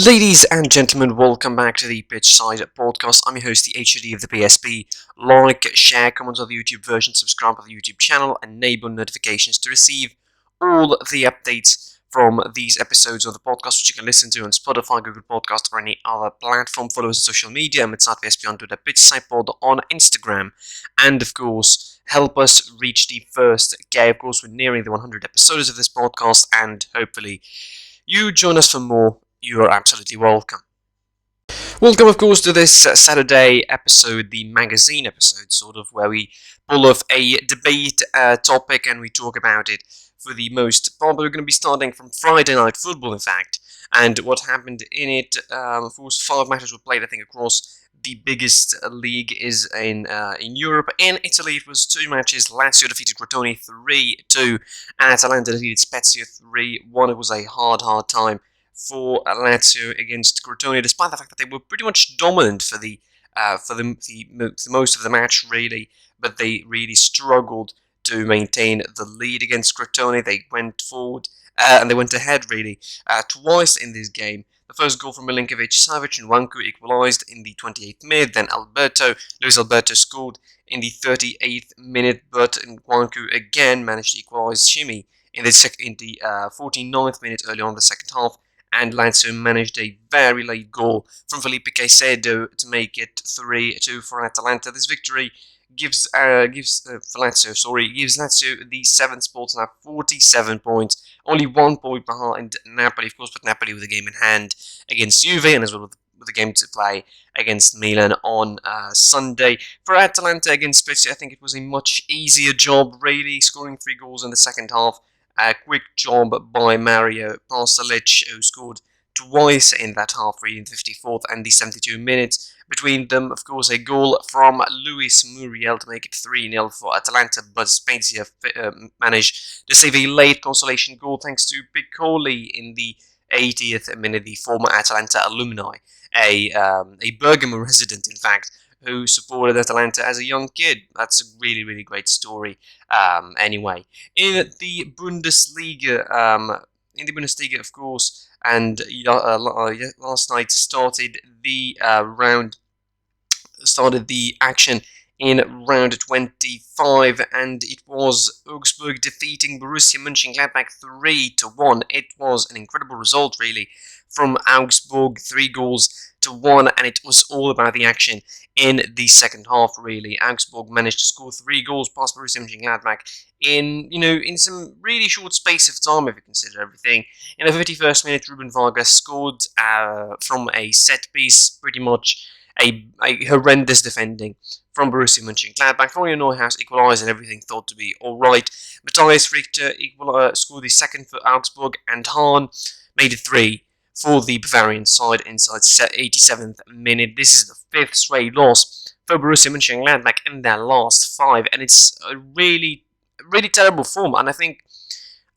Ladies and gentlemen, welcome back to the Pitch Side podcast. I'm your host, the HOD of the PSP. Like, share, comment on the YouTube version, subscribe to the YouTube channel, enable notifications to receive all the updates from these episodes of the podcast, which you can listen to on Spotify, Google Podcast, or any other platform. Follow us on social media. I'm at PSP on Twitter, Pitch Side Pod on Instagram, and of course, help us reach the first K. Of course, we're nearing the 100 episodes of this podcast, and hopefully you join us for more. You are absolutely welcome. Welcome, of course, to this Saturday episode, the magazine episode, sort of, where we pull off a debate topic and we talk about it for the most part. But we're going to be starting from Friday Night Football, in fact, and what happened in it. Of course, 5 matches were played, I think, across the biggest league is in Europe. In Italy, it was 2 matches. Lazio defeated Crotone 3-2, and Atalanta defeated Spezia 3-1. It was a hard time for Lazio against Crotone, despite the fact that they were pretty much dominant for the most of the match, really, but they really struggled to maintain the lead against Crotone. They went forward and they went ahead, really, twice in this game. The first goal from Milinkovic-Savic and Nwankwo equalised in the 28th minute, then Luis Alberto scored in the 38th minute, but Nwankwo again managed to equalise Shimi in the 49th minute early on in the second half, and Lazio managed a very late goal from Felipe Caicedo to make it 3-2 for Atalanta. This victory gives Lazio the 7th spot, now 47 points, only 1 point behind Napoli, of course, but Napoli with a game in hand against Juve, and as well with a game to play against Milan on Sunday. For Atalanta against Spezia, I think it was a much easier job, really, scoring 3 goals in the second half. A quick job by Mario Pasalic, who scored twice in that half, really, in the 54th and the 72 minutes. Between them, of course, a goal from Luis Muriel to make it 3-0 for Atalanta, but Spezia managed to save a late consolation goal thanks to Piccoli in the 80th minute, the former Atalanta alumni, a Bergamo resident, in fact, who supported Atalanta as a young kid. That's a really great story. Anyway, in the Bundesliga, of course, and last night started the action in round 25, and it was Augsburg defeating Borussia Mönchengladbach 3-1. It was an incredible result, really, from Augsburg, 3-1, and it was all about the action in the second half, really. Augsburg managed to score 3 goals past Borussia Mönchengladbach in some really short space of time, if you consider everything. In the 51st minute, Ruben Vargas scored from a set piece, pretty much a horrendous defending from Borussia Mönchengladbach. Florian Neuhaus equalised and everything thought to be alright. Matthias Richter scored the second for Augsburg, and Hahn made it 3 for the Bavarian side inside 87th minute. This is the 5th straight loss for Borussia Mönchengladbach in their last 5, and it's a really terrible form. And I think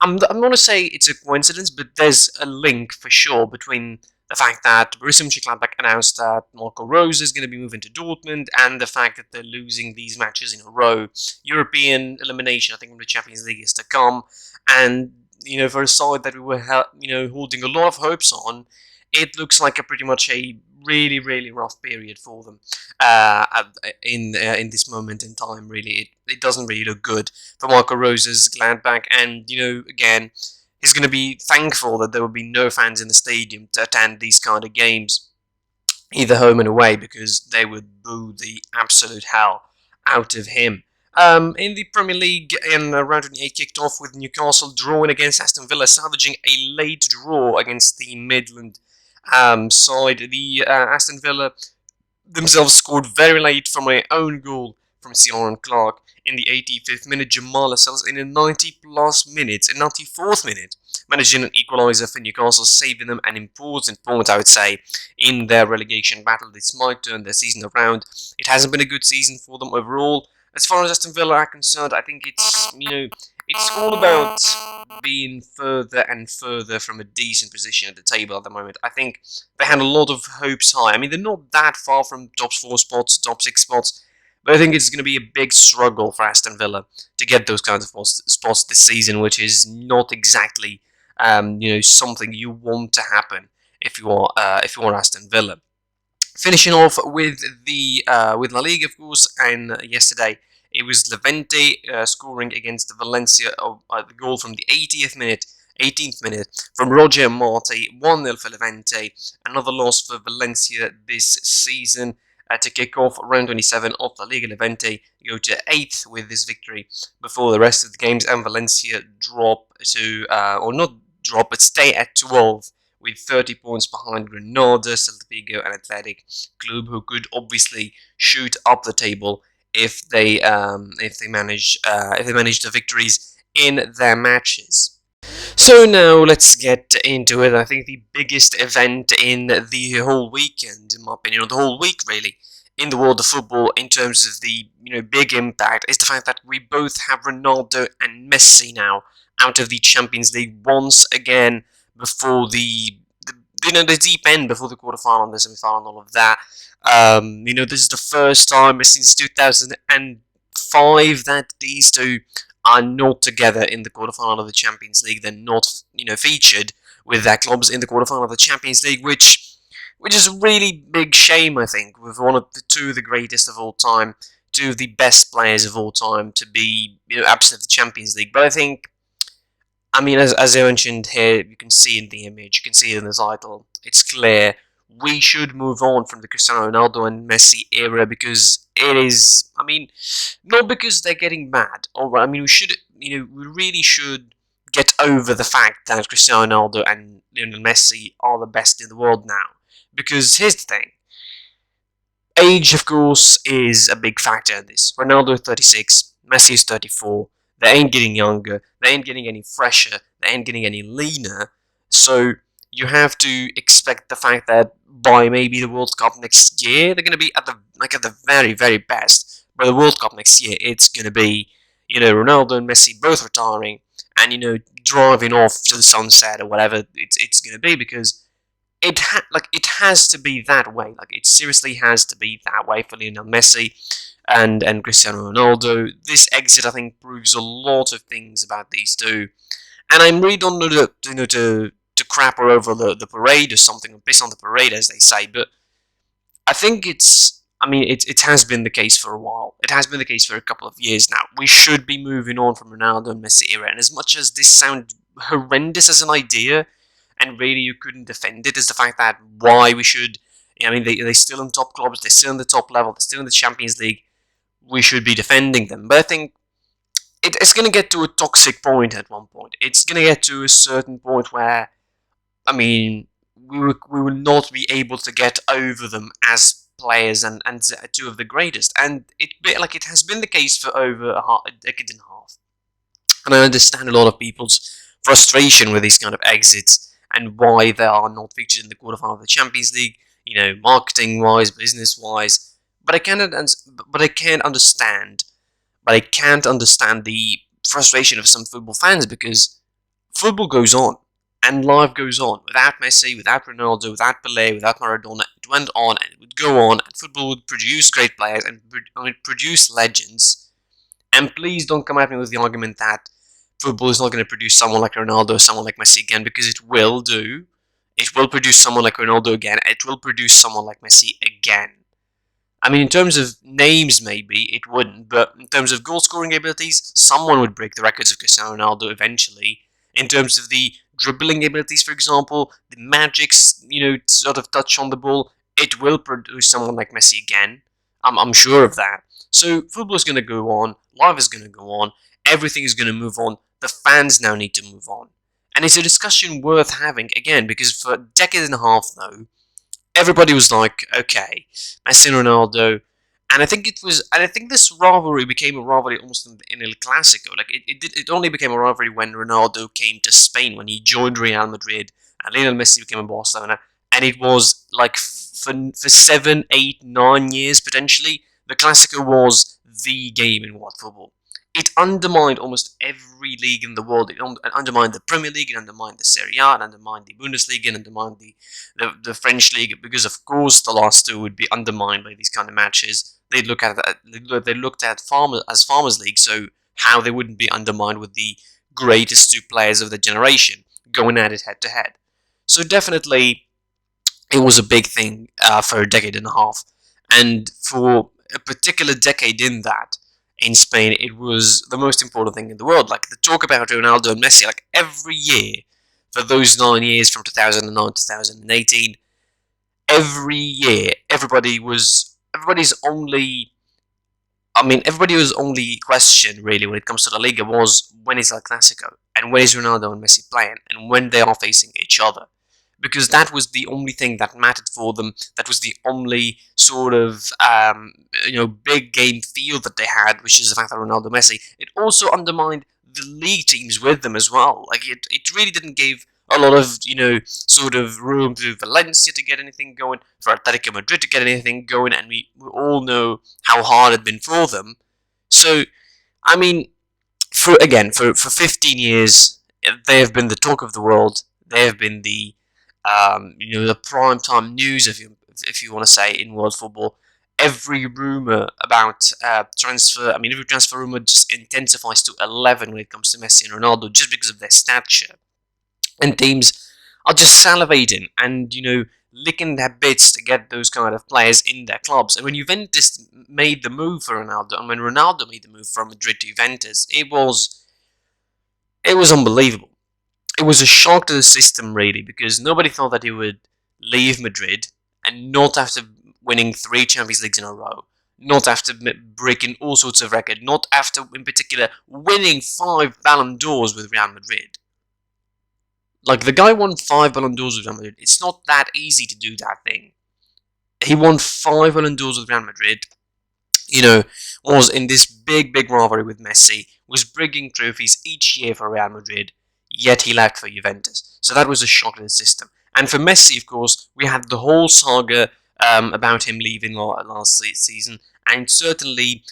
I'm not going to say it's a coincidence, but there's a link for sure between the fact that Borussia Mönchengladbach announced that Marco Rose is going to be moving to Dortmund, and the fact that they're losing these matches in a row. European elimination, I think, from the Champions League is to come, and for a side that we were holding a lot of hopes on, it looks like pretty much a really rough period for them in this moment in time. Really, it doesn't really look good for Marco Rose's Gladbach, and again, he's going to be thankful that there will be no fans in the stadium to attend these kind of games, either home and away, because they would boo the absolute hell out of him. In the Premier League, in round 28 kicked off with Newcastle drawing against Aston Villa, salvaging a late draw against the Midland side. The Aston Villa themselves scored very late from their own goal from Ciaran Clark in the 85th minute. Jamal Lascelles in the 94th minute, managing an equaliser for Newcastle, saving them an important point, I would say, in their relegation battle. This might turn their season around. It hasn't been a good season for them overall. As far as Aston Villa are concerned, I think it's all about being further and further from a decent position at the table at the moment. I think they had a lot of hopes high. I mean, they're not that far from top 4 spots, top 6 spots, but I think it's going to be a big struggle for Aston Villa to get those kinds of spots this season, which is not exactly something you want to happen if you are Aston Villa. Finishing off with the with La Liga, of course, and yesterday it was Levante scoring against Valencia. The goal from the 80th minute, 18th minute from Roger Marti, 1-0 for Levante. Another loss for Valencia this season. To kick off round 27 of La Liga, Levante go to 8th with this victory before the rest of the games, and Valencia drop to, or not drop, but stay at 12 with 30 points behind Granada, Celta Vigo, and Athletic Club, who could obviously shoot up the table if they manage the victories in their matches. So now let's get into it. I think the biggest event in the whole weekend, in my opinion, or the whole week really, in the world of football, in terms of the big impact, is the fact that we both have Ronaldo and Messi now out of the Champions League once again before the deep end, before the quarterfinal and the semi-final and all of that. This is the first time since 2005 that these two are not together in the quarterfinal of the Champions League. They're not, featured with their clubs in the quarterfinal of the Champions League, which is a really big shame, I think, with one of the two of the greatest of all time, two of the best players of all time to be, absent of the Champions League. But I think, as I mentioned here, you can see in the image, you can see it in the title, it's clear we should move on from the Cristiano Ronaldo and Messi era because it is, not because they're getting mad, we should, we really should get over the fact that Cristiano Ronaldo and Lionel Messi are the best in the world now. Because here's the thing, age, of course, is a big factor in this. Ronaldo is 36, Messi is 34. They ain't getting younger. They ain't getting any fresher. They ain't getting any leaner. So you have to expect the fact that by maybe the World Cup next year, they're going to be at the very, very best. By the World Cup next year, it's going to be, Ronaldo and Messi both retiring and, driving off to the sunset or whatever it's going to be, because it has to be that way. It seriously has to be that way for Lionel Messi and Cristiano Ronaldo. This exit, I think, proves a lot of things about these two. And I'm really don't know to crap all over the parade or something, based on the parade, as they say. But I think it has been the case for a while. It has been the case for a couple of years now. We should be moving on from Ronaldo and Messi era. And as much as this sounds horrendous as an idea, and really you couldn't defend it, is the fact that why we should. They're still in top clubs. They're still in the top level. They're still in the Champions League. We should be defending them. But I think it's going to get to a toxic point at one point. It's going to get to a certain point where, we will not be able to get over them as players and two of the greatest. And it has been the case for over a decade and a half. And I understand a lot of people's frustration with these kind of exits and why they are not featured in the quarterfinal of the Champions League, marketing-wise, business-wise. But I can't understand the frustration of some football fans, because football goes on and life goes on. Without Messi, without Ronaldo, without Pelé, without Maradona, it went on and it would go on, and football would produce great players and produce legends. And please don't come at me with the argument that football is not going to produce someone like Ronaldo or someone like Messi again, because it will do. It will produce someone like Ronaldo again. It will produce someone like Messi again. In terms of names, maybe it wouldn't, but in terms of goal-scoring abilities, someone would break the records of Cristiano Ronaldo eventually. In terms of the dribbling abilities, for example, the magic, sort of touch on the ball, it will produce someone like Messi again. I'm sure of that. So football is going to go on, life is going to go on, everything is going to move on. The fans now need to move on. And it's a discussion worth having, again, because for a decade and a half, though, everybody was like, okay, Messi and Ronaldo, and I think this rivalry became a rivalry almost in El Clasico. It only became a rivalry when Ronaldo came to Spain, when he joined Real Madrid, and Lionel Messi became a Barcelona, and it was for 7, 8, 9 years potentially, the Clasico was the game in world football. It undermined almost every league in the world. It undermined the Premier League, it undermined the Serie A, it undermined the Bundesliga, it undermined the French league, because of course the last two would be undermined by these kind of matches. They looked at Farmers League, so how they wouldn't be undermined with the greatest two players of the generation going at it head to head. So definitely, it was a big thing for a decade and a half. And for a particular decade in that, in Spain, it was the most important thing in the world. Like the talk about Ronaldo and Messi, like every year for those 9 years from 2009 to 2018, every year everybody's only everybody's only question really when it comes to La Liga was when is El Clasico and when is Ronaldo and Messi playing and when they are facing each other, because that was the only thing that mattered for them. That was the only sort of big game feel that they had, which is the fact that Ronaldo Messi. It also undermined the league teams with them as well. Like it really didn't give a lot of sort of room to Valencia to get anything going, for Atletico Madrid to get anything going, and we all know how hard it'd been for them. So I mean, for 15 years, they have been the talk of the world. They have been the prime time news, if you want to say, in world football. Every rumor about every transfer rumor just intensifies to 11 when it comes to Messi and Ronaldo, just because of their stature. And teams are just salivating and licking their bits to get those kind of players in their clubs. And when Juventus made the move for Ronaldo, and when Ronaldo made the move from Madrid to Juventus, it was unbelievable. It was a shock to the system, really, because nobody thought that he would leave Madrid and not after winning 3 Champions Leagues in a row, not after breaking all sorts of records, not after, in particular, winning 5 Ballon d'Ors with Real Madrid. Like, the guy won 5 Ballon d'Ors with Real Madrid. It's not that easy to do that thing. He won 5 Ballon d'Ors with Real Madrid, was in this big, big rivalry with Messi, was bringing trophies each year for Real Madrid, yet he left for Juventus. So that was a shock to the system. And for Messi, of course, we had the whole saga about him leaving last season, and certainly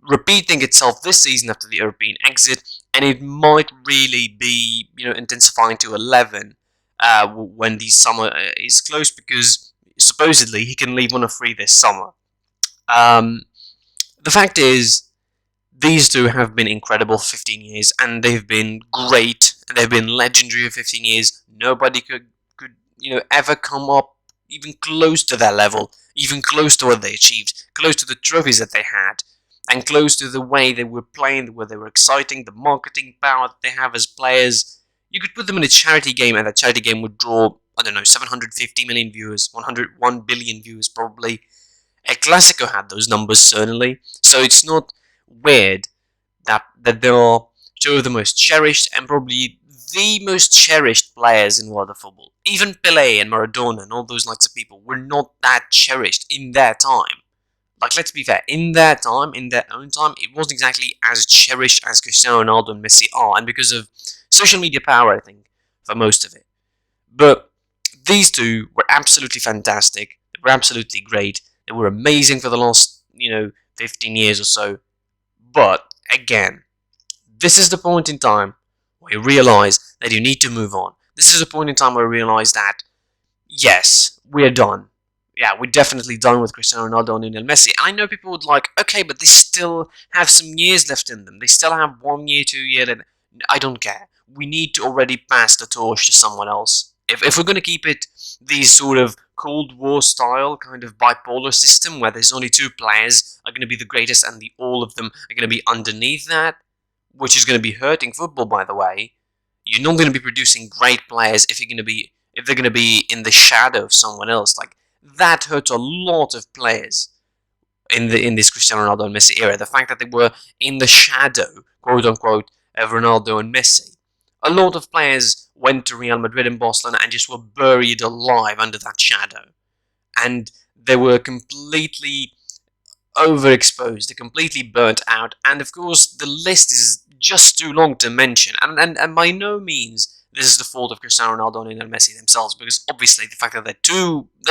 repeating itself this season after the European exit, and it might really be intensifying to 11 when the summer is close, because supposedly he can leave on a free this summer. Um, the fact is, these two have been incredible for 15 years, and they've been great, and they've been legendary for 15 years. Nobody could ever come up even close to their level, even close to what they achieved, close to the trophies that they had, and close to the way they were playing, the way they were exciting, the marketing power that they have as players. You could put them in a charity game, and that charity game would draw, I don't know, 750 million viewers, 101 billion viewers probably. El Clasico had those numbers, certainly, so it's not weird that they are two of the most cherished and probably the most cherished players in world of football. Even Pelé and Maradona and all those likes of people were not that cherished in their time. Like, let's be fair, in their time, in their own time, it wasn't exactly as cherished as Cristiano Ronaldo and Messi are, and because of social media power, I think, for most of it. But these two were absolutely fantastic. They were absolutely great. They were amazing for the last, 15 years or so. But, again, this is the point in time where you realize that you need to move on. This is a point in time where you realize that, yes, we're done. Yeah, we're definitely done with Cristiano Ronaldo and Lionel Messi. And I know people would like, okay, but they still have some years left in them. They still have 1 year, 2 years. I don't care. We need to already pass the torch to someone else. If we're going to keep it these sort of Cold War style kind of bipolar system where there's only two players are going to be the greatest and all of them are going to be underneath that, which is going to be hurting football, by the way. You're not going to be producing great players if they're going to be in the shadow of someone else. Like, that hurts a lot of players in this Cristiano Ronaldo and Messi era. The fact that they were in the shadow, quote unquote, of Ronaldo and Messi. A lot of players went to Real Madrid and Barcelona and just were buried alive under that shadow. And they were completely overexposed, they're completely burnt out, and of course the list is just too long to mention. And by no means this is the fault of Cristiano Ronaldo and Messi themselves, because obviously the fact that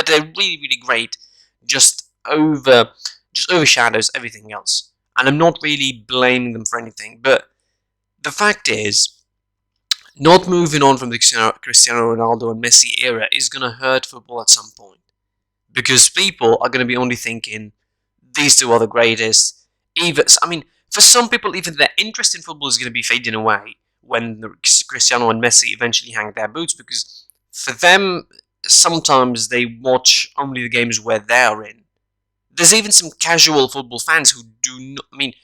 they're really, really great just overshadows everything else. And I'm not really blaming them for anything, but the fact is, not moving on from the Cristiano Ronaldo and Messi era is going to hurt football at some point. Because people are going to be only thinking, these two are the greatest. For some people, even their interest in football is going to be fading away when Cristiano and Messi eventually hang their boots, because for them, sometimes they watch only the games where they're in. There's even some casual football fans who do not,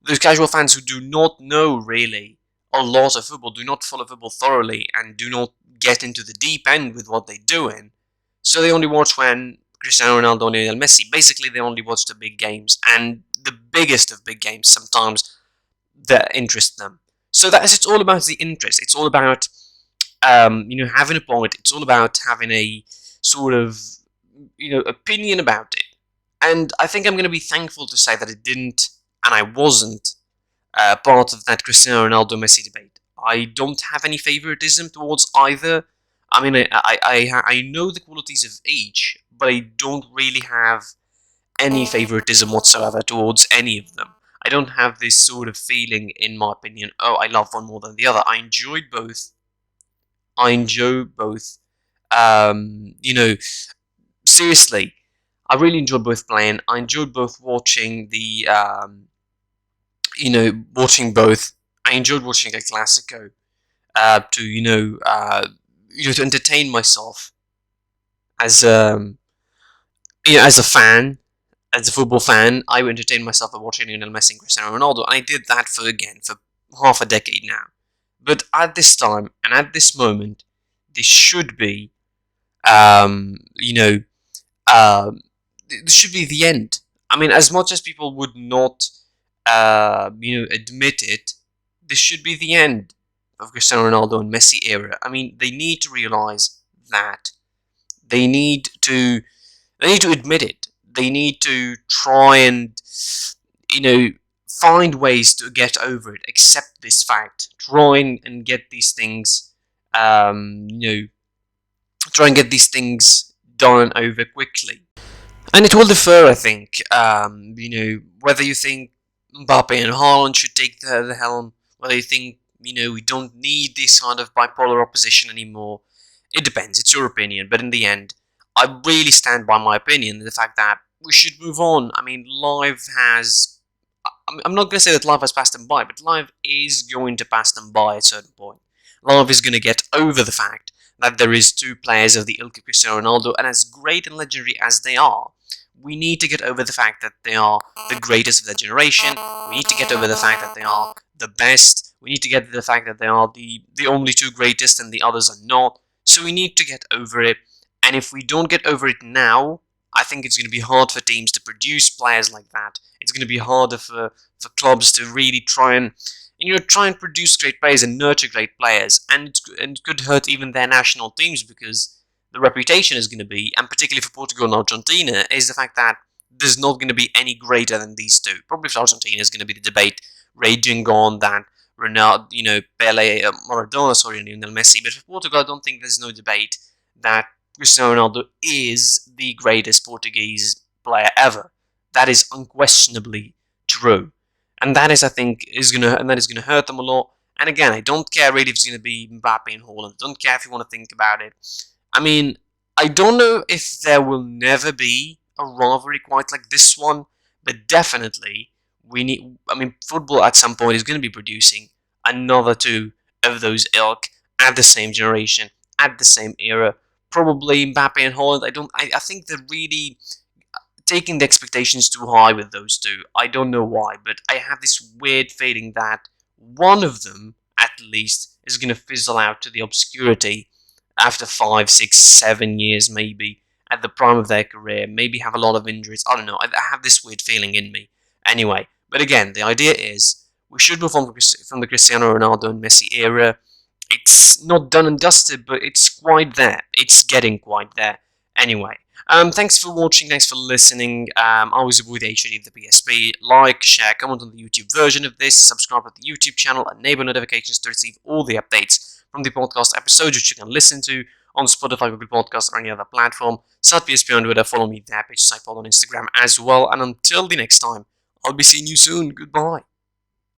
those casual fans who do not know really a lot of football, do not follow football thoroughly, and do not get into the deep end with what they're doing. So they only watch when Cristiano Ronaldo and Lionel Messi. Basically, they only watch the big games, and the biggest of big games sometimes that interest them. So it's all about the interest. It's all about having a point. It's all about having a sort of opinion about it. And I think I'm going to be thankful to say that it didn't, and I wasn't part of that Cristiano Ronaldo Messi debate. I don't have any favoritism towards either. I mean, I know the qualities of each, but I don't really have any favoritism whatsoever towards any of them. I don't have this sort of feeling, in my opinion, oh, I love one more than the other. I enjoyed both. I enjoy both. Seriously, I really enjoyed both playing. I enjoyed both watching the, watching both. I enjoyed watching a Classico to entertain myself as as a fan, as a football fan. I would entertain myself by watching Lionel Messi and Cristiano Ronaldo, and I did that for half a decade now. But at this time and at this moment, this should be, this should be the end. I mean, as much as people would not, admit it, this should be the end of Cristiano Ronaldo and Messi era. I mean, they need to realize that. They need to admit it. They need to try and, find ways to get over it, accept this fact, try and get these things, try and get these things done and over quickly. And it will differ, I think, whether you think Mbappe and Haaland should take the helm, whether you think, we don't need this kind of bipolar opposition anymore. It depends, it's your opinion, but in the end, I really stand by my opinion, the fact that we should move on. I mean, life has... I'm not going to say that life has passed them by, but life is going to pass them by at a certain point. Life is going to get over the fact that there is two players of the ilk of Cristiano Ronaldo, and as great and legendary as they are, we need to get over the fact that they are the greatest of their generation. We need to get over the fact that they are the best. We need to get to the fact that they are the only two greatest and the others are not. So we need to get over it. And if we don't get over it now, I think it's going to be hard for teams to produce players like that. It's going to be harder for clubs to really try and produce great players and nurture great players. And it could hurt even their national teams, because the reputation is going to be, and particularly for Portugal and Argentina, is the fact that there's not going to be any greater than these two. Probably for Argentina is going to be the debate raging on that Ronaldo, Pele, Maradona, and Lionel Messi. But for Portugal, I don't think there's no debate that Cristiano Ronaldo is the greatest Portuguese player ever. That is unquestionably true, and that is, I think, is gonna hurt them a lot. And again, I don't care really if it's gonna be Mbappe and Haaland. I don't care if you want to think about it. I mean, I don't know if there will never be a rivalry quite like this one, but definitely we need. I mean, football at some point is going to be producing another two of those ilk at the same generation, at the same era. Probably Mbappe and Haaland. I think they're really taking the expectations too high with those two. I don't know why, but I have this weird feeling that one of them, at least, is going to fizzle out to the obscurity after 5, 6, 7 years, maybe, at the prime of their career, maybe have a lot of injuries. I don't know. I have this weird feeling in me. Anyway, but again, the idea is we should move on from the Cristiano Ronaldo and Messi era. It's not done and dusted, but it's quite there. It's getting quite there. Anyway, thanks for watching, thanks for listening. I was your boy, the HOD of the PSP. Like, share, comment on the YouTube version of this, subscribe to the YouTube channel, enable notifications to receive all the updates from the podcast episodes, which you can listen to on Spotify, Google Podcasts, or any other platform. Start PSP on Twitter, follow me there, page Cypod on Instagram as well. And until the next time, I'll be seeing you soon. Goodbye.